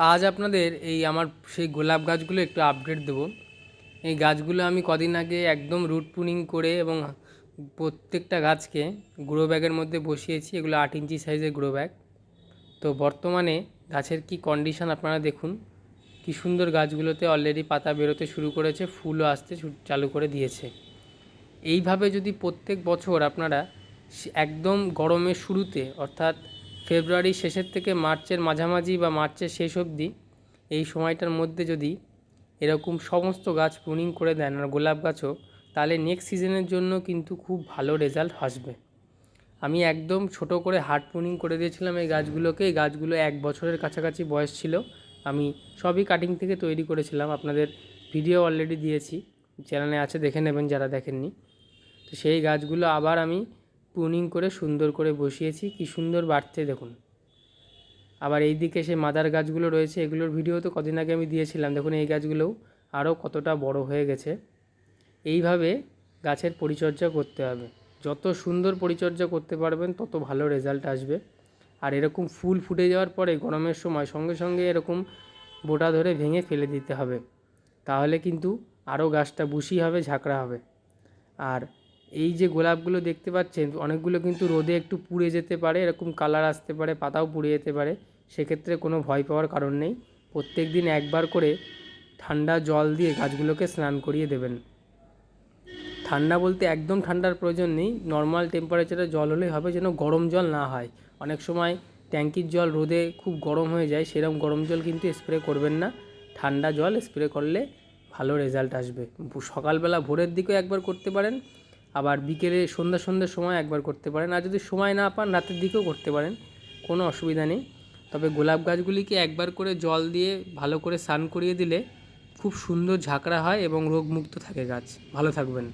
আজ আপনাদের এই আমার সেই গোলাপ গাছগুলো একটু আপডেট দেবো। এই গাছগুলো আমি কদিন আগে একদম রুট প্রুনিং করে এবং প্রত্যেকটা গাছকে গ্রো ব্যাগের মধ্যে বসিয়েছি। এগুলো 8 ইঞ্চি সাইজের গ্রো ব্যাগ। তো বর্তমানে গাছের কি কন্ডিশন আপনারা দেখুন, কি সুন্দর গাছগুলোতে অলরেডি পাতা বেরোতে শুরু করেছে, ফুলও আসতে চালু করে দিয়েছে। এইভাবে যদি প্রত্যেক বছর আপনারা একদম গরমের শুরুতে অর্থাৎ ফেব্রুয়ারির শেষের থেকে মার্চের মাঝামাঝি বা মার্চের শেষ অবধি এই সময়টার মধ্যে যদি এরকম সমস্ত গাছ প্রুনিং করে দেন আর গোলাপ গাছও, তাহলে নেক্সট সিজনের জন্য কিন্তু খুব ভালো রেজাল্ট আসবে। আমি একদম ছোট করে হার্ড প্রুনিং করে দিয়েছিলাম এই গাছগুলোকে। এই গাছগুলো 1 বছরের কাছাকাছি বয়স ছিল। আমি সবই কাটিং থেকে তৈরি করেছিলাম, আপনাদের ভিডিও অলরেডি দিয়েছি, চ্যানেলে আছে, দেখে নেবেন যারা দেখেননি। তো সেই গাছগুলো আবার আমি প্রুনিং করে সুন্দর করে বসিয়েছি, কি সুন্দর বাড়তে দেখুন। আবার এই দিকে সেই মাদার গাছগুলো রয়েছে, এগুলোর ভিডিও তো কদিন আগে আমি দিয়েছিলাম। দেখুন এই গাছগুলোও আরও কতটা বড় হয়ে গেছে। এইভাবে গাছের পরিচর্যা করতে হবে। যত সুন্দর পরিচর্যা করতে পারবেন তত ভালো রেজাল্ট আসবে। আর এরকম ফুল ফুটে যাওয়ার পরে গরমের সময় সঙ্গে সঙ্গে এরকম বোটা ধরে ভেঙে ফেলে দিতে হবে, তাহলে কিন্তু আরও গাছটা বুশি হবে, ঝাঁকড়া হবে। আর এই যে গোলাপগুলো দেখতে পাচ্ছেন, অনেকগুলো কিন্তু রোদে একটু পুড়ে যেতে পারে, এরকম কালার আসতে পারে, পাতাও পুড়ে যেতে পারে। সেক্ষেত্রে কোনো ভয় পাওয়ার কারণ নেই। প্রত্যেক দিন একবার করে ঠান্ডা জল দিয়ে গাছগুলোকে স্নান করিয়ে দেবেন। ঠান্ডা বলতে একদম ঠান্ডার প্রয়োজন নেই, নর্মাল টেম্পারেচারে জল হলেই হবে, যেন গরম জল না হয়। অনেক সময় ট্যাঙ্কির জল রোদে খুব গরম হয়ে যায়, সেরকম গরম জল কিন্তু স্প্রে করবেন না। ঠান্ডা জল স্প্রে করলে ভালো রেজাল্ট আসবে। সকালবেলা ভোরের দিকেও একবার করতে পারেন, আবার বিকেলে সন্ধ্যার সময় একবার করতে পারেন। আর যদি সময় না পান রাতের দিকেও করতে পারেন, কোনো অসুবিধা নেই। তবে গোলাপ গাছগুলিকে একবার করে জল দিয়ে ভালো করে স্নান করিয়ে দিলে খুব সুন্দর ঝাঁকড়া হয় এবং রোগমুক্ত থাকে গাছ। ভালো থাকবেন।